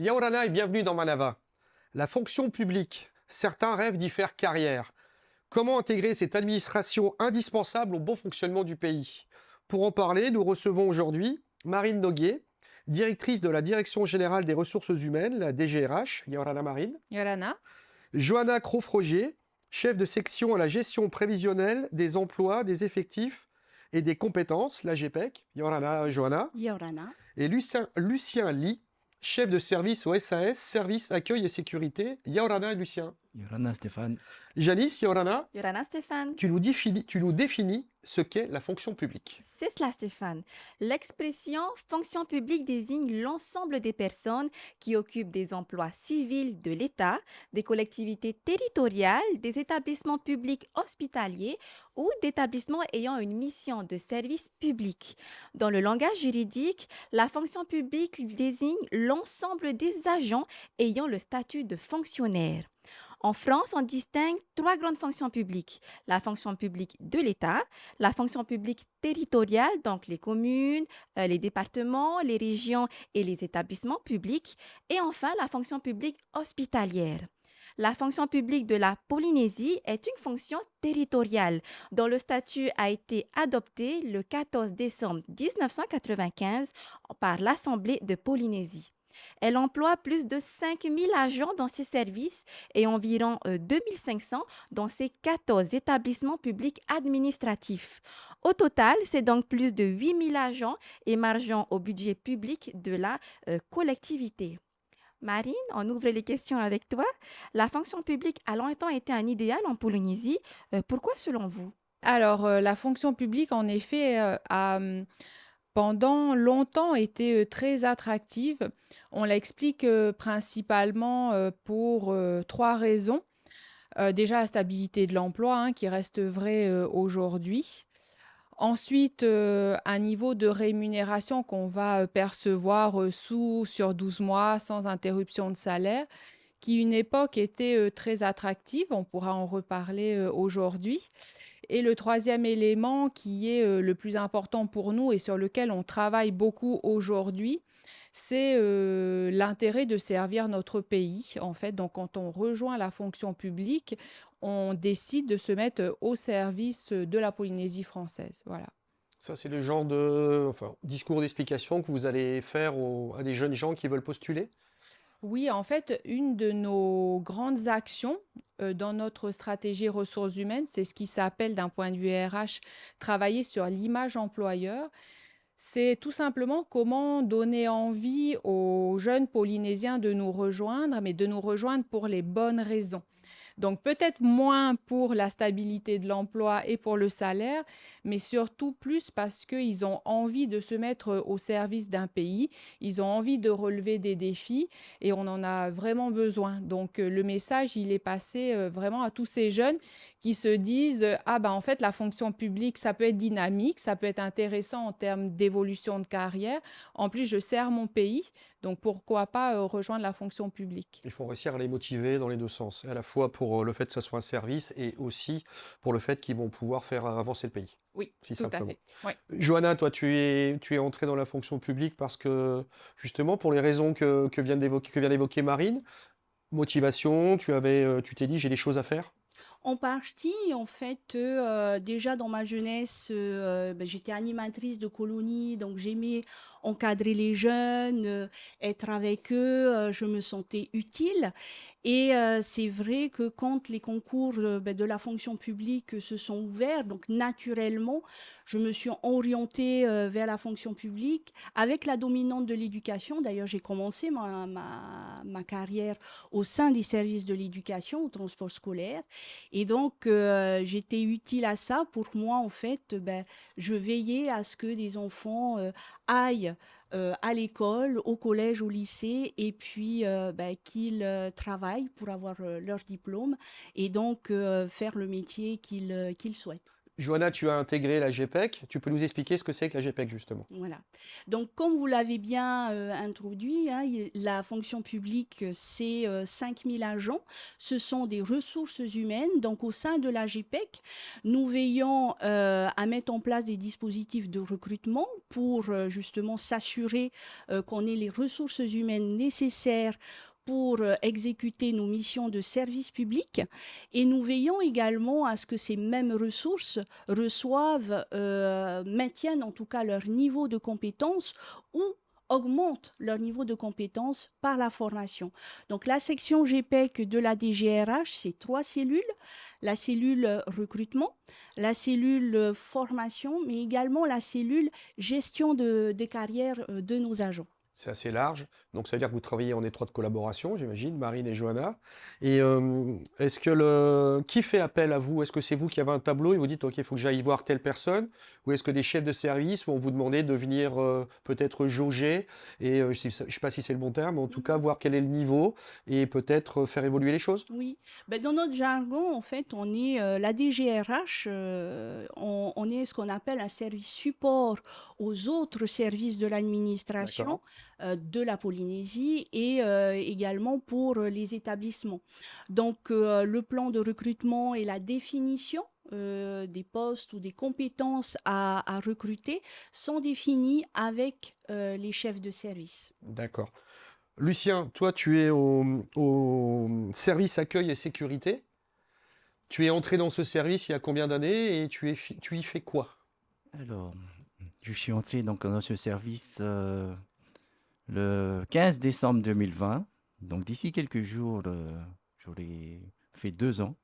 Yaorana et bienvenue dans Manava. La fonction publique, certains rêvent d'y faire carrière. Comment intégrer cette administration indispensable au bon fonctionnement du pays? Pour en parler, nous recevons aujourd'hui Marine Noguier, directrice de la Direction générale des ressources humaines, la DGRH, Yaorana Marine. Yorana. Johanna Crofrogier, chef de section à la gestion prévisionnelle des emplois, des effectifs et des compétences, la GPEC. Yaorana Johanna. Yorana. Et Lucien Lee, chef de service au SAS, Service Accueil et Sécurité. Yaorana et Lucien. Yorana Stéphane. Janice, Yaorana, Yorana Stéphane. tu nous définis ce qu'est la fonction publique. C'est cela Stéphane. L'expression fonction publique désigne l'ensemble des personnes qui occupent des emplois civils de l'État, des collectivités territoriales, des établissements publics hospitaliers ou d'établissements ayant une mission de service public. Dans le langage juridique, la fonction publique désigne l'ensemble des agents ayant le statut de fonctionnaire. En France, on distingue trois grandes fonctions publiques. La fonction publique de l'État, la fonction publique territoriale, donc les communes, les départements, les régions et les établissements publics, et enfin la fonction publique hospitalière. La fonction publique de la Polynésie est une fonction territoriale dont le statut a été adopté le 14 décembre 1995 par l'Assemblée de Polynésie. Elle emploie plus de 5000 agents dans ses services et environ 2500 dans ses 14 établissements publics administratifs. Au total, c'est donc plus de 8000 agents émargeant au budget public de la collectivité. Marine, on ouvre les questions avec toi. La fonction publique a longtemps été un idéal en Polynésie. Pourquoi selon vous? Alors, la fonction publique, en effet, a pendant longtemps été très attractive. On l'explique principalement pour trois raisons. Déjà, la stabilité de l'emploi, hein, qui reste vrai aujourd'hui. Ensuite, un niveau de rémunération qu'on va percevoir sur 12 mois sans interruption de salaire, qui une époque était très attractive. On pourra en reparler aujourd'hui. Et le troisième élément qui est le plus important pour nous et sur lequel on travaille beaucoup aujourd'hui, c'est l'intérêt de servir notre pays. En fait, donc quand on rejoint la fonction publique, on décide de se mettre au service de la Polynésie française. Voilà. Ça, c'est le genre de discours d'explication que vous allez faire à des jeunes gens qui veulent postuler? Oui, en fait, une de nos grandes actions dans notre stratégie ressources humaines, c'est ce qui s'appelle d'un point de vue RH, travailler sur l'image employeur. C'est tout simplement comment donner envie aux jeunes Polynésiens de nous rejoindre, mais de nous rejoindre pour les bonnes raisons. Donc peut-être moins pour la stabilité de l'emploi et pour le salaire, mais surtout plus parce qu'ils ont envie de se mettre au service d'un pays, ils ont envie de relever des défis et on en a vraiment besoin. Donc le message, il est passé vraiment à tous ces jeunes qui se disent ah ben en fait la fonction publique ça peut être dynamique, ça peut être intéressant en termes d'évolution de carrière. En plus je sers mon pays, donc pourquoi pas rejoindre la fonction publique. Il faut réussir à les motiver dans les deux sens, à la fois pour le fait que ça soit un service et aussi pour le fait qu'ils vont pouvoir faire avancer le pays. Oui, Si tout à simplement. fait. Ouais. Johanna, toi, tu es entrée dans la fonction publique parce que, justement, pour les raisons que vient d'évoquer Marine, motivation, tu t'es dit, j'ai des choses à faire? En partie, en fait, déjà dans ma jeunesse, j'étais animatrice de colonie, donc j'aimais encadrer les jeunes, être avec eux, je me sentais utile. Et c'est vrai que quand les concours de la fonction publique se sont ouverts, donc naturellement, je me suis orientée vers la fonction publique avec la dominante de l'éducation. D'ailleurs, j'ai commencé ma carrière au sein des services de l'éducation, au transport scolaire. Et donc, j'étais utile à ça. Pour moi, en fait, je veillais à ce que des enfants aillent à l'école, au collège, au lycée, et puis qu'ils travaillent pour avoir leur diplôme et donc faire le métier qu'ils souhaitent. Johanna, tu as intégré la GPEC. Tu peux nous expliquer ce que c'est que la GPEC, justement? Voilà. Donc, comme vous l'avez bien introduit, hein, la fonction publique, c'est 5000 agents. Ce sont des ressources humaines. Donc, au sein de la GPEC, nous veillons à mettre en place des dispositifs de recrutement pour justement s'assurer qu'on ait les ressources humaines nécessaires pour exécuter nos missions de service public. Et nous veillons également à ce que ces mêmes ressources reçoivent, maintiennent en tout cas leur niveau de compétence ou augmentent leur niveau de compétence par la formation. Donc la section GPEC de la DGRH, c'est 3 cellules. La cellule recrutement, la cellule formation, mais également la cellule gestion des carrières de nos agents. C'est assez large. Donc, ça veut dire que vous travaillez en étroite collaboration, j'imagine, Marine et Johanna. Et est-ce que qui fait appel à vous? Est-ce que c'est vous qui avez un tableau et vous dites, OK, il faut que j'aille voir telle personne? Ou est-ce que des chefs de service vont vous demander de venir peut-être jauger et je ne sais pas si c'est le bon terme, mais en tout cas, voir quel est le niveau et peut-être faire évoluer les choses? Oui, ben, dans notre jargon, en fait, on est la DGRH, on est ce qu'on appelle un service support aux autres services de l'administration D'accord. de la Polynésie et également pour les établissements. Donc, le plan de recrutement et la définition des postes ou des compétences à recruter sont définis avec les chefs de service. D'accord. Lucien, toi, tu es au service accueil et sécurité. Tu es entré dans ce service il y a combien d'années et tu y fais quoi? Alors, je suis entré donc dans ce service le 15 décembre 2020. Donc d'ici quelques jours, j'aurai fait 2 ans.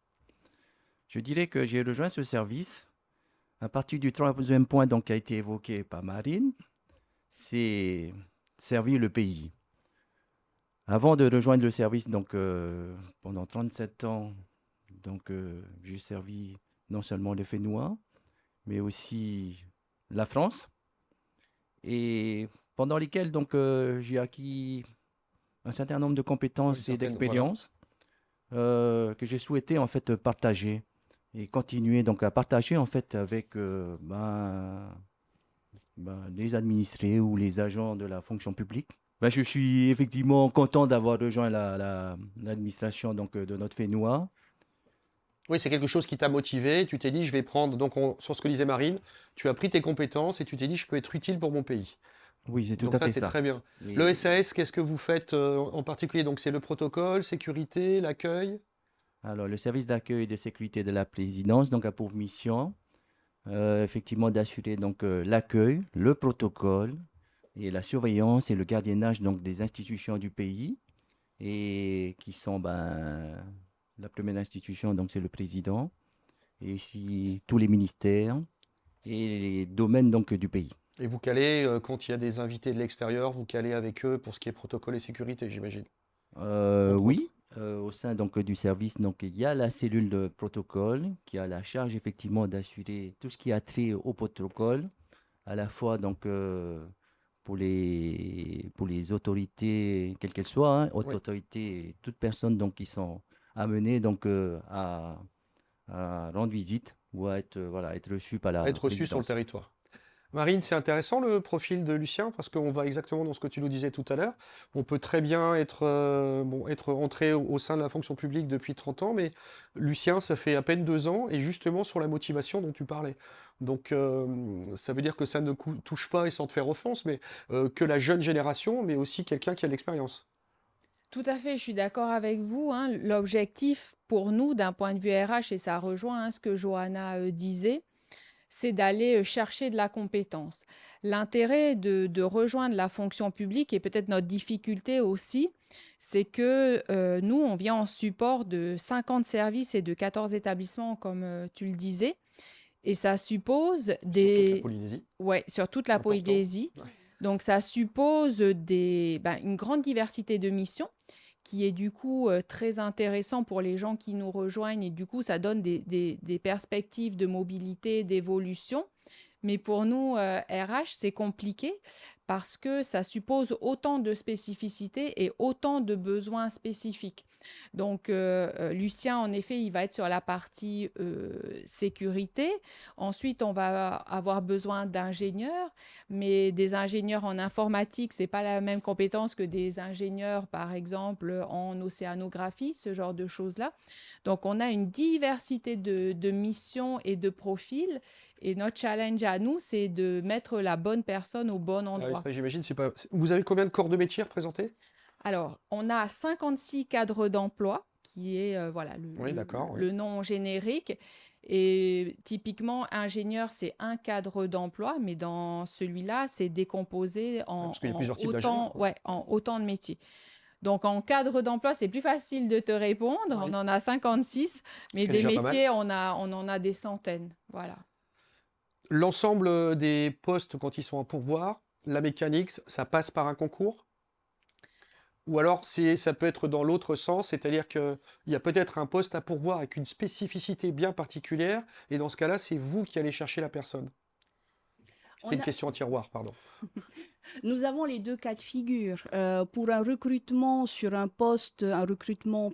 Je dirais que j'ai rejoint ce service à partir du troisième point donc, qui a été évoqué par Marine, c'est servir le pays. Avant de rejoindre le service, donc pendant 37 ans, donc j'ai servi non seulement le Fénois, mais aussi la France, et pendant lesquels donc j'ai acquis un certain nombre de Une compétences et certaine, voilà. d'expériences que j'ai souhaité en fait partager et continuer donc à partager en fait avec les administrés ou les agents de la fonction publique. Je suis effectivement content d'avoir rejoint l'administration donc de notre Fénois. Oui, c'est quelque chose qui t'a motivé. Tu t'es dit, je vais prendre, donc sur ce que disait Marine, tu as pris tes compétences et tu t'es dit, je peux être utile pour mon pays. Oui, c'est tout Donc à ça, fait c'est ça. très bien. Et- Le SAS, qu'est-ce que vous faites en particulier? Donc c'est le protocole, sécurité, l'accueil. Alors, le service d'accueil et de sécurité de la présidence donc, a pour mission effectivement d'assurer donc l'accueil, le protocole et la surveillance et le gardiennage donc des institutions du pays et qui sont la première institution donc c'est le président et ici tous les ministères et les domaines donc du pays. Et vous calez, quand il y a des invités de l'extérieur, vous calez avec eux pour ce qui est protocole et sécurité, j'imagine. Entre Oui, au sein donc du service, donc il y a la cellule de protocole qui a la charge effectivement d'assurer tout ce qui a trait au protocole, à la fois donc pour les autorités, quelles qu'elles soient, hein, Oui. autorités et toutes personnes donc qui sont amenées donc à rendre visite ou à être être reçues par la Être reçu sur le présidence. territoire. Marine, c'est intéressant le profil de Lucien parce qu'on va exactement dans ce que tu nous disais tout à l'heure. On peut très bien être entré au sein de la fonction publique depuis 30 ans, mais Lucien, ça fait à peine 2 ans et justement sur la motivation dont tu parlais. Donc ça veut dire que ça ne touche pas, et sans te faire offense, mais que la jeune génération, mais aussi quelqu'un qui a de l'expérience. Tout à fait, je suis d'accord avec vous, hein. L'objectif pour nous, d'un point de vue RH, et ça rejoint ce que Johanna disait, c'est d'aller chercher de la compétence. L'intérêt de rejoindre la fonction publique et peut-être notre difficulté aussi, c'est que nous, on vient en support de 50 services et de 14 établissements, comme tu le disais, et ça suppose Sur toute la des... Polynésie, Ouais, sur toute la important. Polynésie. Ouais. Donc, ça suppose une grande diversité de missions qui est du coup très intéressant pour les gens qui nous rejoignent et du coup, ça donne des perspectives de mobilité, d'évolution. Mais pour nous, RH, c'est compliqué parce que ça suppose autant de spécificités et autant de besoins spécifiques. Donc, Lucien, en effet, il va être sur la partie sécurité. Ensuite, on va avoir besoin d'ingénieurs, mais des ingénieurs en informatique, c'est pas la même compétence que des ingénieurs, par exemple, en océanographie, ce genre de choses-là. Donc, on a une diversité de missions et de profils. Et notre challenge à nous, c'est de mettre la bonne personne au bon Ah oui, endroit. ça, j'imagine, c'est pas... Vous avez combien de corps de métier représentés? Alors, on a 56 cadres d'emploi, qui est voilà, Oui, d'accord, oui. le nom générique. Et typiquement, ingénieur, c'est un cadre d'emploi, mais dans celui-là, c'est décomposé Parce qu'il y a plusieurs types d'ingénieurs, quoi. ouais, en autant de métiers. Donc, en cadre d'emploi, c'est plus facile de te répondre. Oui. On en a 56, mais Ce qui est des déjà pas mal. métiers, on en a des centaines. Voilà. L'ensemble des postes, quand ils sont en pourvoir, la mécanique, ça passe par un concours? Ou alors ça peut être dans l'autre sens, c'est-à-dire qu'il y a peut-être un poste à pourvoir avec une spécificité bien particulière, et dans ce cas-là, c'est vous qui allez chercher la personne. C'était On une a- question en tiroir, pardon. Nous avons les deux cas de figure. Pour un recrutement sur un poste, un recrutement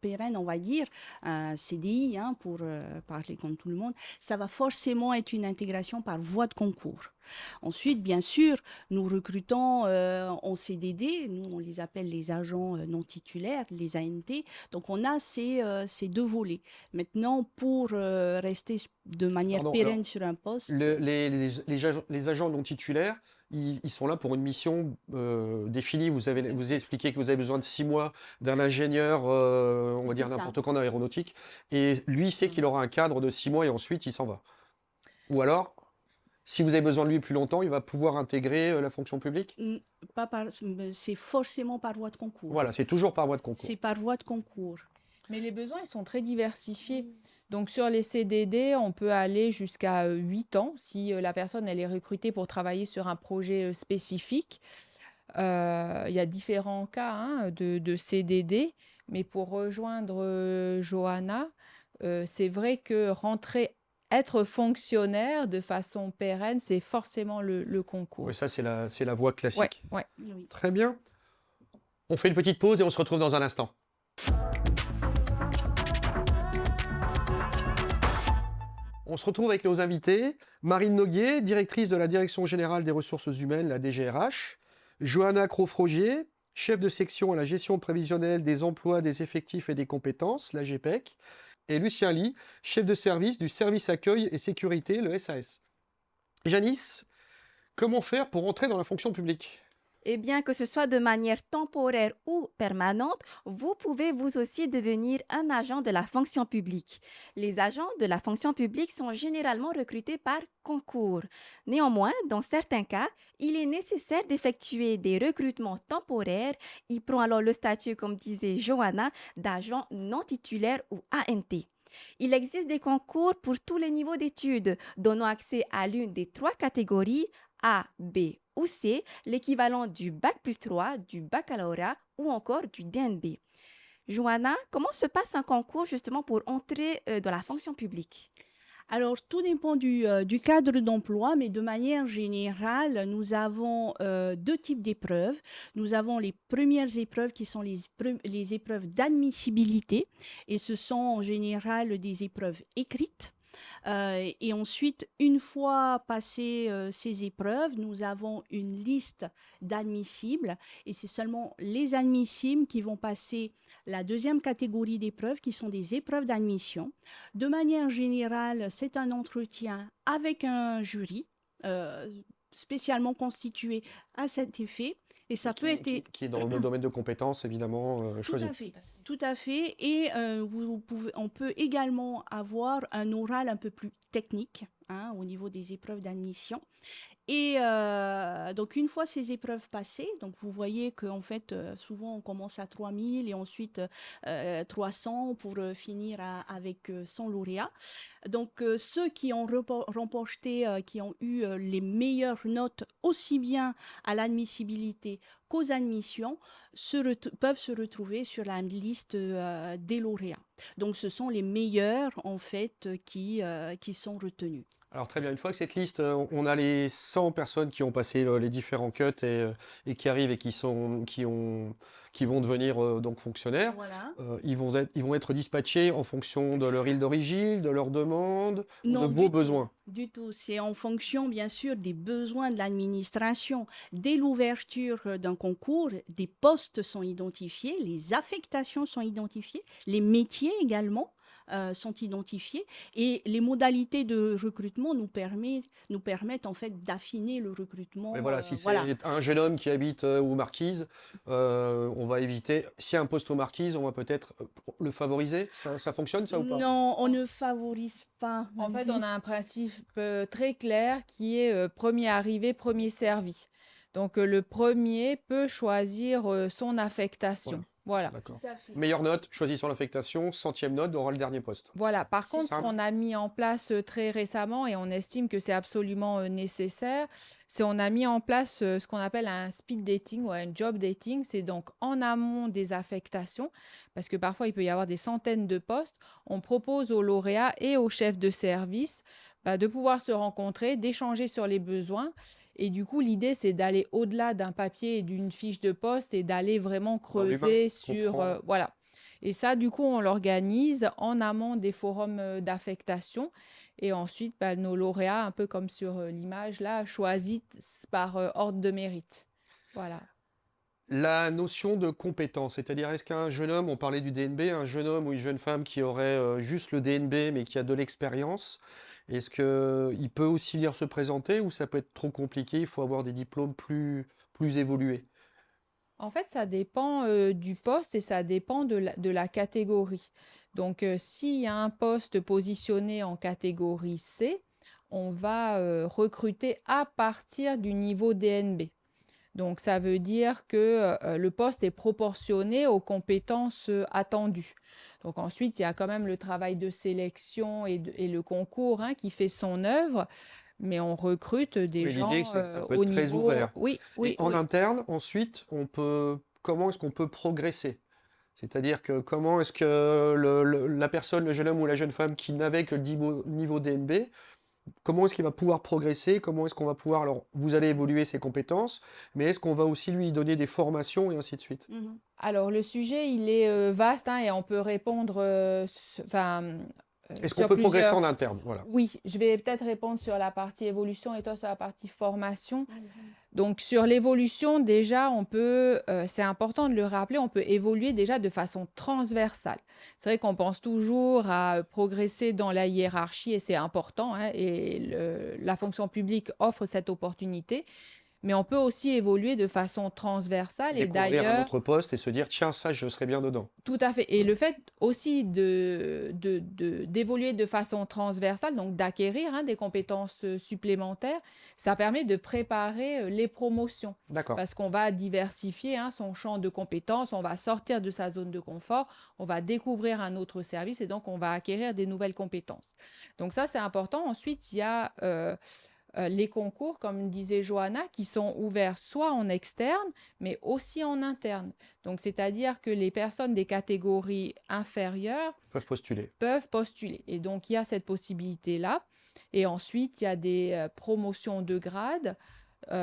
pérenne, on va dire, un CDI, hein, pour parler comme tout le monde, ça va forcément être une intégration par voie de concours. Ensuite, bien sûr, nous recrutons en CDD, nous on les appelle les agents non titulaires, les ANT. Donc on a ces deux volets. Maintenant, pour rester de manière Pardon, pérenne alors, sur un poste, les agents non titulaires, ils sont là pour une mission définie. Vous avez expliqué que vous avez besoin de 6 mois d'un ingénieur, on va c'est dire ça. n'importe quoi en aéronautique, et lui sait qu'il aura un cadre de 6 mois et ensuite il s'en va. Ou alors, si vous avez besoin de lui plus longtemps, il va pouvoir intégrer la fonction publique? Mm, Pas par, c'est forcément par voie de concours. Voilà, c'est toujours par voie de concours. C'est par voie de concours. Mais les besoins, ils sont très diversifiés. Donc, sur les CDD, on peut aller jusqu'à 8 ans si la personne, elle est recrutée pour travailler sur un projet spécifique. Il y a différents cas hein, de CDD, mais pour rejoindre Johanna, c'est vrai que être fonctionnaire de façon pérenne, c'est forcément le concours. Oui, ça, c'est la voie Ouais, classique. ouais. Oui. Très bien. On fait une petite pause et on se retrouve dans un instant. On se retrouve avec nos invités. Marine Noguier, directrice de la Direction générale des ressources humaines, la DGRH. Johanna Crofrogier, chef de section à la gestion prévisionnelle des emplois, des effectifs et des compétences, la GPEC. Et Lucien Ly, chef de service du service accueil et sécurité, le SAS. Janice, comment faire pour entrer dans la fonction publique? Eh bien, que ce soit de manière temporaire ou permanente, vous pouvez vous aussi devenir un agent de la fonction publique. Les agents de la fonction publique sont généralement recrutés par concours. Néanmoins, dans certains cas, il est nécessaire d'effectuer des recrutements temporaires. Il prend alors le statut, comme disait Johanna, d'agent non titulaire ou ANT. Il existe des concours pour tous les niveaux d'études, donnant accès à l'une des 3 catégories A, B ou C, l'équivalent du bac plus 3, du baccalauréat ou encore du DNB. Johanna, comment se passe un concours justement pour entrer dans la fonction publique? Alors, tout dépend du cadre d'emploi, mais de manière générale, nous avons deux types d'épreuves. Nous avons les premières épreuves qui sont les épreuves d'admissibilité, et ce sont en général des épreuves écrites. Et ensuite, une fois passées ces épreuves, nous avons une liste d'admissibles, et c'est seulement les admissibles qui vont passer la deuxième catégorie d'épreuves, qui sont des épreuves d'admission. De manière générale, c'est un entretien avec un jury spécialement constitué à cet effet, et ça peut être... Qui est dans le domaine de compétences, évidemment, Tout choisi. à fait, tout à fait. Et on peut également avoir un oral un peu plus technique hein, au niveau des épreuves d'admission. Et donc, une fois ces épreuves passées, donc vous voyez qu'en fait, souvent, on commence à 3000 et ensuite 300 pour finir avec son lauréat. Donc, ceux qui ont remporté, qui ont eu les meilleures notes, aussi bien à l'admissibilité qu'aux admissions, peuvent se retrouver sur la liste des lauréats. Donc, ce sont les meilleurs, en fait, qui sont retenus. Alors très bien, une fois que cette liste, on a les 100 personnes qui ont passé les différents cuts et qui arrivent et qui vont devenir donc fonctionnaires, Voilà. ils vont être dispatchés en fonction de leur île d'origine, de leurs demandes ou de Non, vos du tout, besoins. du tout. C'est en fonction, bien sûr, des besoins de l'administration. Dès l'ouverture d'un concours, des postes sont identifiés, les affectations sont identifiées, les métiers également sont identifiés et les modalités de recrutement nous permettent en fait d'affiner le recrutement. Mais voilà, si c'est Voilà. un jeune homme qui habite aux Marquises, on va éviter. S'il y a un poste aux Marquises, on va peut-être le favoriser. Ça fonctionne, ça ou pas? Non, on ne favorise pas. En fait, Vas-y. on a un principe très clair qui est premier arrivé, premier servi. Donc, le premier peut choisir son Voilà, affectation. Voilà. d'accord. Tout à fait. Meilleure note, choisie sur l'affectation, centième note aura le dernier poste. Voilà. Par C'est contre, ce ça. qu'on a mis en place très récemment, et on estime que c'est absolument nécessaire, c'est on a mis en place ce qu'on appelle un speed dating ou un job dating. C'est donc en amont des affectations, parce que parfois il peut y avoir des centaines de postes. On propose aux lauréats et aux chefs de service de pouvoir se rencontrer, d'échanger sur les besoins. Et du coup, l'idée, c'est d'aller au-delà d'un papier et d'une fiche de poste et d'aller vraiment Dans l'humain, creuser sur... comprendre. voilà. Et ça, du coup, on l'organise en amont des forums d'affectation. Et ensuite, nos lauréats, un peu comme sur l'image là, choisissent par ordre de mérite. Voilà. La notion de compétence, c'est-à-dire est-ce qu'un jeune homme, on parlait du DNB, un jeune homme ou une jeune femme qui aurait juste le DNB mais qui a de l'expérience, est-ce qu'il peut aussi venir se présenter ou ça peut être trop compliqué, il faut avoir des diplômes plus évolués? En fait, ça dépend du poste et ça dépend de la catégorie. Donc, s'il y a un poste positionné en catégorie C, on va recruter à partir du niveau DNB. Donc, ça veut dire que le poste est proportionné aux compétences attendues. Donc, ensuite, il y a quand même le travail de sélection et le concours qui fait son œuvre, mais on recrute des Oui, l'idée, gens c'est que ça peut au être très niveau... ouvert. Oui, Et oui, en oui. interne, ensuite, comment est-ce qu'on peut progresser? C'est-à-dire que comment est-ce que la personne, le jeune homme ou la jeune femme qui n'avait que le niveau DNB, comment est-ce qu'il va pouvoir progresser? Comment est-ce qu'on va pouvoir... Alors, vous allez évoluer ses compétences, mais est-ce qu'on va aussi lui donner des formations et ainsi de suite? Mhm. Alors, le sujet, il est vaste et on peut répondre Est-ce qu'on sur peut progresser plusieurs... en interne? Voilà. Oui, je vais peut-être répondre sur la partie évolution et toi sur la partie formation. Donc, sur l'évolution, déjà, c'est important de le rappeler, on peut évoluer déjà de façon transversale. C'est vrai qu'on pense toujours à progresser dans la hiérarchie et c'est important, et la fonction publique offre cette opportunité. Mais on peut aussi évoluer de façon transversale et Découvrir un d'ailleurs, autre poste et se dire, tiens, ça, je serais bien dedans. tout à fait. Et le fait aussi d'évoluer de façon transversale, donc d'acquérir des compétences supplémentaires, ça permet de préparer les promotions D'accord. parce qu'on va diversifier son champ de compétences, on va sortir de sa zone de confort, on va découvrir un autre service et donc on va acquérir des nouvelles compétences. Donc ça, c'est important. Ensuite, il y a les concours, comme disait Johanna, qui sont ouverts soit en externe, mais aussi en interne. Donc, c'est-à-dire que les personnes des catégories inférieures Peuvent postuler. peuvent postuler. Et donc, il y a cette possibilité-là. Et ensuite, il y a des promotions de grade.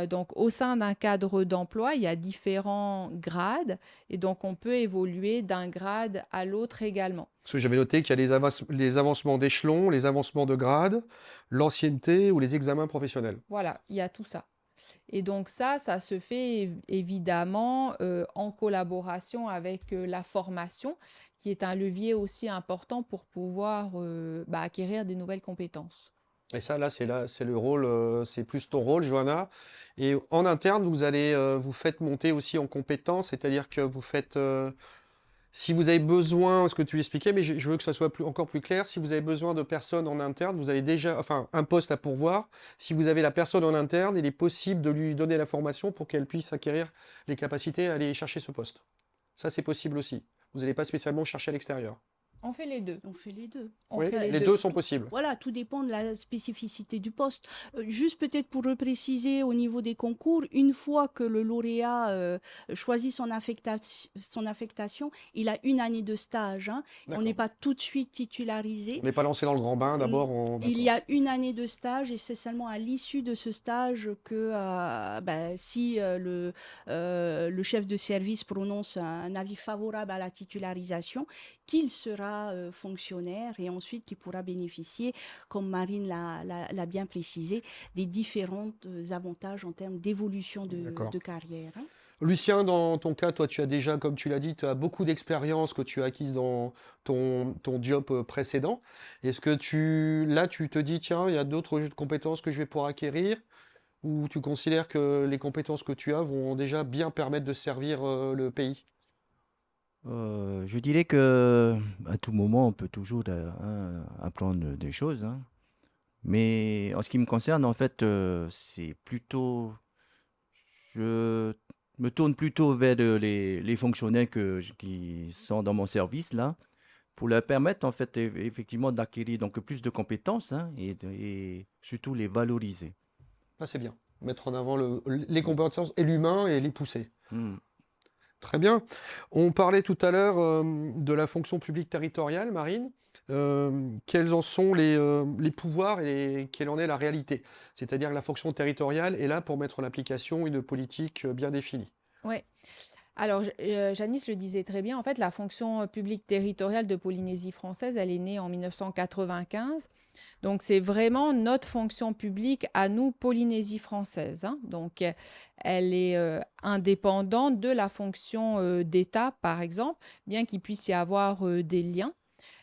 Donc, au sein d'un cadre d'emploi, il y a différents grades. Et donc, on peut évoluer d'un grade à l'autre également. Parce que j'avais noté qu'il y a les avancements d'échelon, les avancements de grade, l'ancienneté ou les examens professionnels. Voilà, il y a tout ça. Et donc ça se fait évidemment en collaboration avec la formation, qui est un levier aussi important pour pouvoir acquérir des nouvelles compétences. Et ça, là, c'est le rôle, c'est plus ton rôle, Johanna. Et en interne, vous faites monter aussi en compétences, c'est-à-dire que vous faites, si vous avez besoin, ce que tu expliquais, mais je veux que ça soit encore plus clair, si vous avez besoin de personnes en interne, vous avez déjà, enfin, un poste à pourvoir. Si vous avez la personne en interne, il est possible de lui donner la formation pour qu'elle puisse acquérir les capacités à aller chercher ce poste. Ça, c'est possible aussi. Vous n'allez pas spécialement chercher à l'extérieur. On fait les deux. On fait les deux. On Oui, fait les les deux. deux sont possibles. Voilà, tout dépend de la spécificité du poste. Juste peut-être pour repréciser au niveau des concours, une fois que le lauréat choisit son affectation, il a une année de stage, hein. On n'est D'accord. pas tout de suite On titularisé. n'est pas lancé dans le grand bain d'abord. Il y D'accord. a une année de stage et c'est seulement à l'issue de ce stage que si le chef de service prononce un avis favorable à la titularisation, qu'il sera fonctionnaire et ensuite qu'il pourra bénéficier, comme Marine l'a bien précisé, des différents avantages en termes d'évolution D'accord. de carrière, hein. Lucien, dans ton cas, toi, tu as déjà, comme tu l'as dit, tu as beaucoup d'expérience que tu as acquise dans ton job précédent. Est-ce que là, tu te dis, tiens, il y a d'autres compétences que je vais pouvoir acquérir, ou tu considères que les compétences que tu as vont déjà bien permettre de servir le pays? Je dirais que à tout moment, on peut toujours apprendre des choses, hein. Mais en ce qui me concerne, en fait, c'est plutôt, je me tourne plutôt vers les fonctionnaires qui sont dans mon service là, pour leur permettre en fait effectivement d'acquérir donc plus de compétences, hein, et surtout les valoriser. Ça, c'est bien. Mettre en avant les compétences et l'humain et les pousser. Hmm. Très bien. On parlait tout à l'heure de la fonction publique territoriale, Marine. Quels en sont les pouvoirs et quelle en est la réalité? C'est-à-dire que la fonction territoriale est là pour mettre en application une politique bien définie. Ouais. Alors, Janice le disait très bien, en fait, la fonction publique territoriale de Polynésie française, elle est née en 1995. Donc, c'est vraiment notre fonction publique à nous, Polynésie française, hein. Donc, elle est indépendante de la fonction d'État, par exemple, bien qu'il puisse y avoir des liens.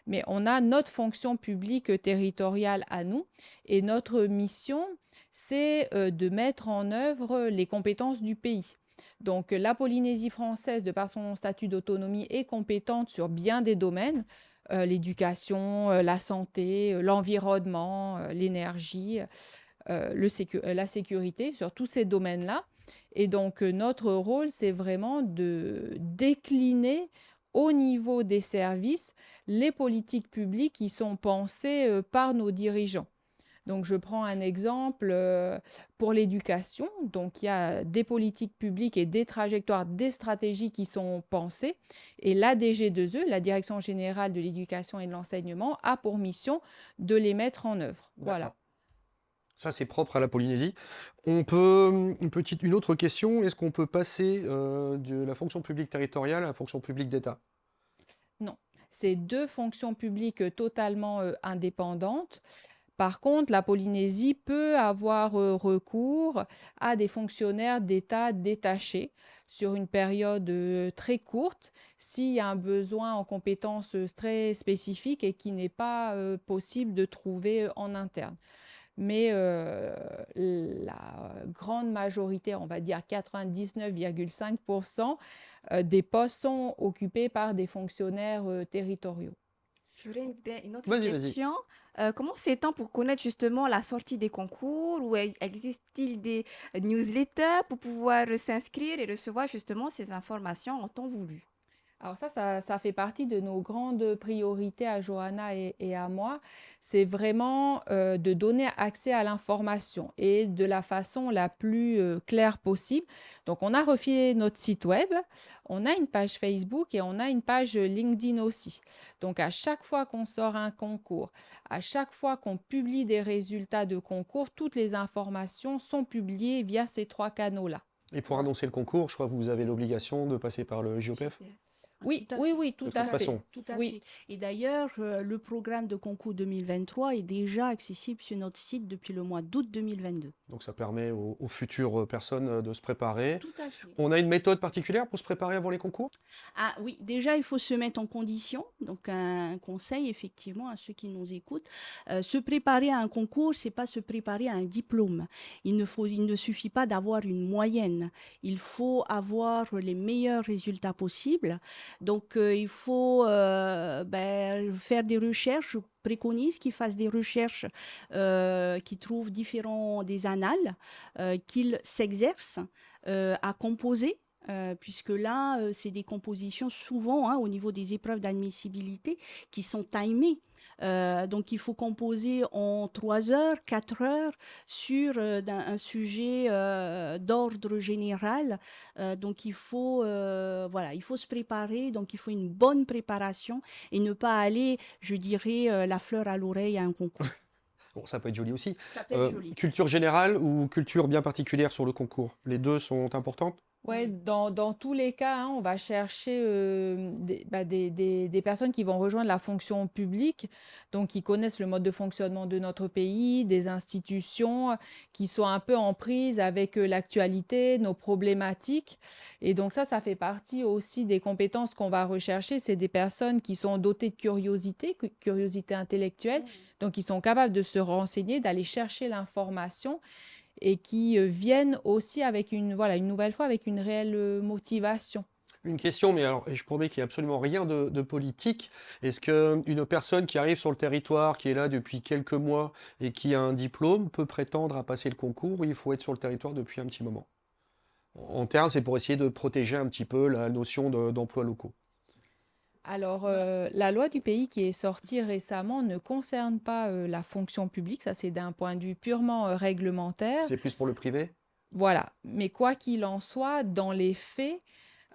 Mais on a notre fonction publique territoriale à nous et notre mission, c'est de mettre en œuvre les compétences du pays. Donc la Polynésie française, de par son statut d'autonomie, est compétente sur bien des domaines, l'éducation, la santé, l'environnement, l'énergie, la sécurité, sur tous ces domaines-là. Et donc notre rôle, c'est vraiment de décliner au niveau des services les politiques publiques qui sont pensées par nos dirigeants. Donc, je prends un exemple pour l'éducation. Donc, il y a des politiques publiques et des trajectoires, des stratégies qui sont pensées. Et la DG2E, la Direction générale de l'éducation et de l'enseignement, a pour mission de les mettre en œuvre. Voilà. D'accord. Ça, c'est propre à la Polynésie. On peut, une autre question, est-ce qu'on peut passer de la fonction publique territoriale à la fonction publique d'État? Non, c'est deux fonctions publiques totalement indépendantes. Par contre, la Polynésie peut avoir recours à des fonctionnaires d'État détachés sur une période très courte s'il y a un besoin en compétences très spécifiques et qui n'est pas possible de trouver en interne. Mais la grande majorité, on va dire 99,5% des postes sont occupés par des fonctionnaires territoriaux. J'aurais une autre Vas-y, vas-y. question. Comment fait-on pour connaître justement la sortie des concours ou existe-t-il des newsletters pour pouvoir s'inscrire et recevoir justement ces informations en temps voulu? Alors ça fait partie de nos grandes priorités à Johanna et à moi. C'est vraiment de donner accès à l'information et de la façon la plus claire possible. Donc, on a refait notre site web, on a une page Facebook et on a une page LinkedIn aussi. Donc, à chaque fois qu'on sort un concours, à chaque fois qu'on publie des résultats de concours, toutes les informations sont publiées via ces trois canaux-là. Et pour Voilà. annoncer le concours, je crois que vous avez l'obligation de passer par le JOPEF, Super. Oui, Tout à oui, fait. oui, de tout toute à fait. façon. Tout à Oui. fait. Et d'ailleurs, le programme de concours 2023 est déjà accessible sur notre site depuis le mois d'août 2022. Donc ça permet aux futures personnes de se préparer. Tout à fait. On a une méthode particulière pour se préparer avant les concours? Ah oui, déjà, il faut se mettre en condition. Donc, un conseil, effectivement, à ceux qui nous écoutent. Se préparer à un concours, c'est pas se préparer à un diplôme. Il ne suffit pas d'avoir une moyenne. Il faut avoir les meilleurs résultats possibles. Donc, il faut faire des recherches. Je préconise qu'ils fassent des recherches, qu'ils trouvent des annales, qu'ils s'exercent à composer puisque là, c'est des compositions souvent, hein, au niveau des épreuves d'admissibilité, qui sont timées. Donc, il faut composer en 3 heures, 4 heures sur un sujet d'ordre général. Donc, voilà, il faut se préparer. Donc, il faut une bonne préparation et ne pas aller, je dirais, la fleur à l'oreille à un concours. Bon, ça peut être joli aussi. Ça peut être joli. Culture générale ou culture bien particulière sur le concours? Les deux sont importantes? Ouais, dans tous les cas, hein, on va chercher des personnes qui vont rejoindre la fonction publique, donc qui connaissent le mode de fonctionnement de notre pays, des institutions, qui sont un peu en prise avec l'actualité, nos problématiques. Et donc ça fait partie aussi des compétences qu'on va rechercher. C'est des personnes qui sont dotées de curiosité intellectuelle, donc qui sont capables de se renseigner, d'aller chercher l'information et qui viennent aussi avec une nouvelle fois avec une réelle motivation. Une question, mais alors, et je promets qu'il n'y a absolument rien de politique. Est-ce qu'une personne qui arrive sur le territoire, qui est là depuis quelques mois et qui a un diplôme, peut prétendre à passer le concours ou il faut être sur le territoire depuis un petit moment? En termes, c'est pour essayer de protéger un petit peu la notion d'emplois locaux. Alors, la loi du pays qui est sortie récemment ne concerne pas la fonction publique, ça c'est d'un point de vue purement réglementaire. C'est plus pour le privé? Voilà, mais quoi qu'il en soit, dans les faits,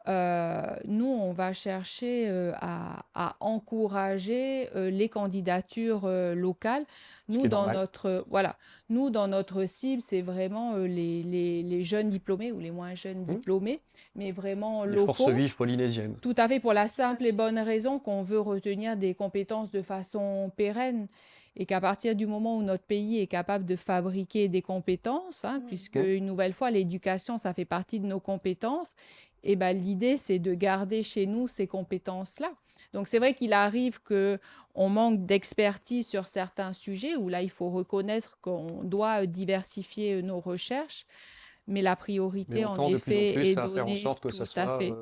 nous, on va chercher à encourager les candidatures locales. Ce qui Nous, est dans normal. dans notre cible, c'est vraiment les jeunes diplômés ou les moins jeunes diplômés, mais vraiment Les forces locaux. vives polynésiennes. Tout à fait, pour la simple et bonne raison qu'on veut retenir des compétences de façon pérenne et qu'à partir du moment où notre pays est capable de fabriquer des compétences, hein, puisque une nouvelle fois, l'éducation, ça fait partie de nos compétences, et ben, l'idée, c'est de garder chez nous ces compétences-là. Donc, c'est vrai qu'il arrive qu'on manque d'expertise sur certains sujets, où là, il faut reconnaître qu'on doit diversifier nos recherches. Mais la Mais priorité, on en tend de plus en effet, plus est à faire en donnée sorte que tout ça à soit fait.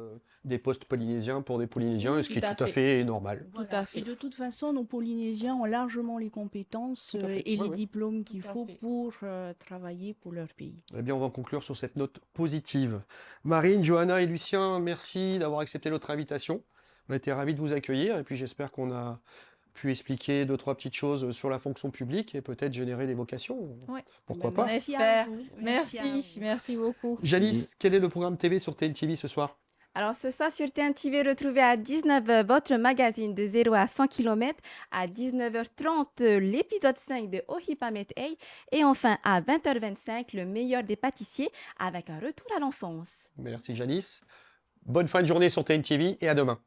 des postes polynésiens pour des Polynésiens, ce qui est Tout à tout à fait. fait normal. Tout à Voilà. fait. Et de toute façon, nos Polynésiens ont largement les compétences Tout à fait. et Ouais, les ouais. diplômes qu'il Tout à faut fait. pour travailler pour leur pays. Eh bien, on va conclure sur cette note positive. Marine, Johanna et Lucien, merci d'avoir accepté notre invitation. On a été ravis de vous accueillir et puis j'espère qu'on a pu expliquer 2, 3 petites choses sur la fonction publique et peut-être générer des vocations. Ouais. Pourquoi Ben, pas? On merci à espère. vous. Merci à Merci, vous. merci beaucoup. Janice, quel est le programme TV sur TNTV ce soir? Alors ce soir sur TNTV, retrouvez à 19h votre magazine de 0 à 100 km, à 19h30 l'épisode 5 de Ohipamet Ei et enfin à 20h25 le meilleur des pâtissiers avec un retour à l'enfance. Merci Janice. Bonne fin de journée sur TNTV et à demain.